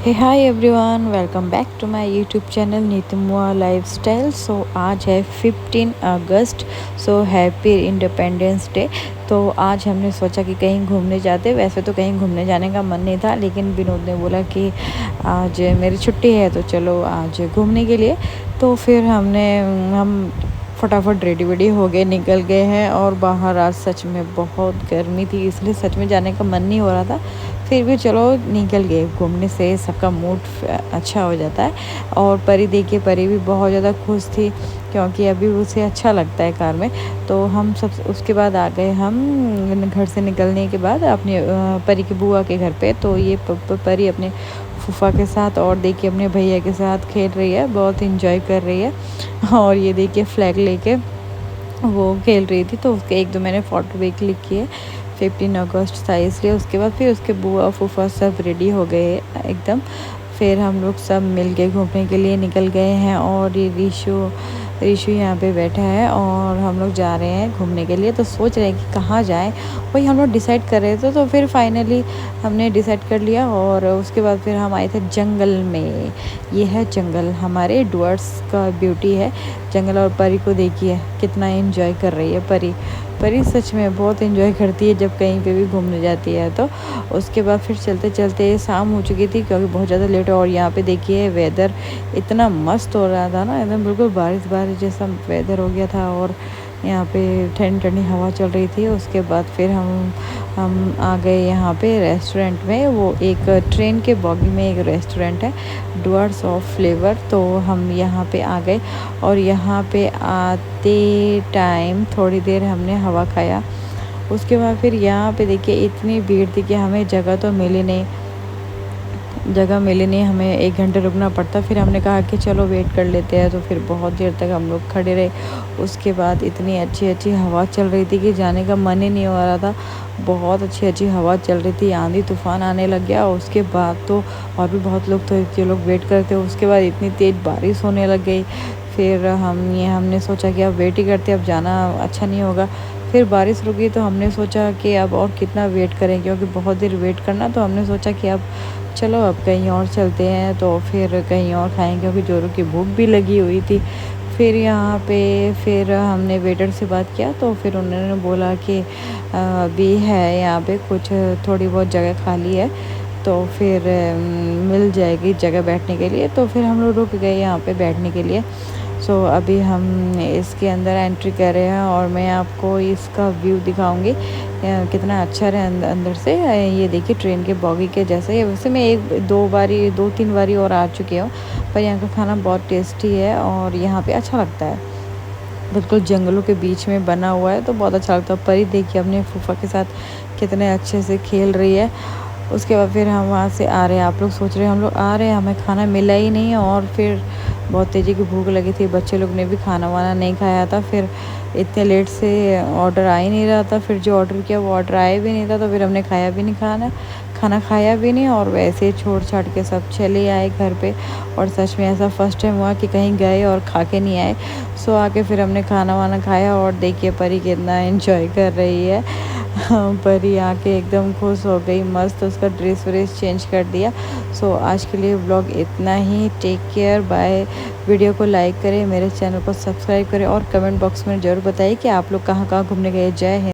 Hey hi everyone, welcome back to my YouTube channel नीतमुआ lifestyle. So आज है 15 अगस्त। So happy independence day. तो आज हमने सोचा कि कहीं घूमने जाते। वैसे तो कहीं घूमने जाने का मन नहीं था, लेकिन विनोद ने बोला कि आज मेरी छुट्टी है तो चलो आज घूमने के लिए। तो फिर हम फटाफट रेडी वेडी हो गए, निकल गए हैं। और बाहर आज सच में बहुत गर्मी थी, इसलिए सच में जाने का मन नहीं हो रहा था। फिर भी चलो निकल गए। घूमने से सबका मूड अच्छा हो जाता है। और परी देखिए, परी भी बहुत ज़्यादा खुश थी क्योंकि अभी उसे अच्छा लगता है कार में। तो हम सब उसके बाद आ गए, हम घर से निकलने के बाद अपने परी की बुआ के घर पे। तो ये परी अपने फूफा के साथ और देखिए अपने भैया के साथ खेल रही है, बहुत इंजॉय कर रही है। और ये देखिए फ्लैग लेके वो खेल रही थी। तो उसके एक दो मैंने फ़ोटो भी क्लिक किए। 15 अगस्त था इसलिए। उसके बाद फिर उसके बुआ फूफा सब रेडी हो गए एकदम। फिर हम लोग सब मिल के घूमने के लिए निकल गए हैं। और ये रीशु यहाँ पे बैठा है और हम लोग जा रहे हैं घूमने के लिए। तो सोच रहे हैं कि कहाँ जाएं, वही हम लोग डिसाइड कर रहे थे। तो फिर फाइनली हमने डिसाइड कर लिया और उसके बाद फिर हम आए थे जंगल में। ये है जंगल, हमारे डुअर्स का ब्यूटी है जंगल। और परी को देखिए कितना एंजॉय कर रही है परी। परी सच में बहुत एंजॉय करती है जब कहीं पे भी घूमने जाती है। तो उसके बाद फिर चलते चलते शाम हो चुकी थी क्योंकि बहुत ज़्यादा लेट। और यहाँ पे देखिए वेदर इतना मस्त हो रहा था ना, एकदम बिल्कुल बारिश बारिश जैसा वेदर हो गया था। और यहाँ पे ठंडी ठंडी हवा चल रही थी। उसके बाद फिर हम आ गए यहाँ पे रेस्टोरेंट में। वो एक ट्रेन के बॉगी में एक रेस्टोरेंट है, डुअर्स ऑफ फ्लेवर। तो हम यहाँ पे आ गए और यहाँ पे आते टाइम थोड़ी देर हमने हवा खाया। उसके बाद फिर यहाँ पे देखिए इतनी भीड़ थी कि हमें जगह तो मिली नहीं, हमें 1 घंटे रुकना पड़ता। फिर हमने कहा कि चलो वेट कर लेते हैं। तो फिर बहुत देर तक हम लोग खड़े रहे। उसके बाद इतनी अच्छी अच्छी हवा चल रही थी कि जाने का मन ही नहीं हो रहा था। बहुत अच्छी अच्छी हवा चल रही थी, आंधी तूफान आने लग गया। उसके बाद तो और भी बहुत लोग थे जो लोग वेट करते। उसके बाद इतनी तेज़ बारिश होने लग गई। फिर हमने सोचा कि अब वेट ही करते, अब जाना अच्छा नहीं होगा। फिर बारिश रुकी तो हमने सोचा कि अब और कितना वेट करें, क्योंकि बहुत देर वेट करना। तो हमने सोचा कि अब चलो अब कहीं और चलते हैं। तो फिर कहीं और खाएंगे क्योंकि जोरों की भूख भी लगी हुई थी। फिर यहाँ पे फिर हमने वेटर से बात किया तो फिर उन्होंने बोला कि अभी है यहाँ पे कुछ थोड़ी बहुत जगह खाली है, तो फिर मिल जाएगी जगह बैठने के लिए। तो फिर हम लोग रुक गए यहाँ पे बैठने के लिए। सो अभी हम इसके अंदर एंट्री कर रहे हैं और मैं आपको इसका व्यू दिखाऊंगी कितना अच्छा है अंदर से। ये देखिए ट्रेन के बॉगी के जैसा ही है। वैसे मैं 2-3 बारी और आ चुकी हूँ, पर यहाँ का खाना बहुत टेस्टी है और यहाँ पे अच्छा लगता है। बिल्कुल जंगलों के बीच में बना हुआ है तो बहुत अच्छा लगता है। परी देखिए अपने फूफा के साथ कितने अच्छे से खेल रही है। उसके बाद फिर हम वहाँ से आ रहे हैं। आप लोग सोच रहे हैं हम लोग आ रहे हैं, हमें खाना मिला ही नहीं। और फिर बहुत तेज़ी की भूख लगी थी, बच्चे लोग ने भी खाना वाना नहीं खाया था। फिर इतने लेट से ऑर्डर आ ही नहीं रहा था। फिर जो ऑर्डर किया वो ऑर्डर आया भी नहीं था। तो फिर हमने खाया भी नहीं, खाना खाया भी नहीं और वैसे छोड़ छाड़ के सब चले आए घर पे। और सच में ऐसा फर्स्ट टाइम हुआ कि कहीं गए और खा के नहीं आए। सो आके फिर हमने खाना वाना खाया और देखिए परी कितना एंजॉय कर रही है। परी आके एकदम खुश हो गई, मस्त उसका ड्रेस व्रेस चेंज कर दिया। सो आज के लिए व्लॉग इतना ही। Take care, bye. वीडियो को लाइक करें, मेरे चैनल को सब्सक्राइब करें और कमेंट बॉक्स में ज़रूर बताइए कि आप लोग कहाँ कहाँ घूमने गए। जय हिंद।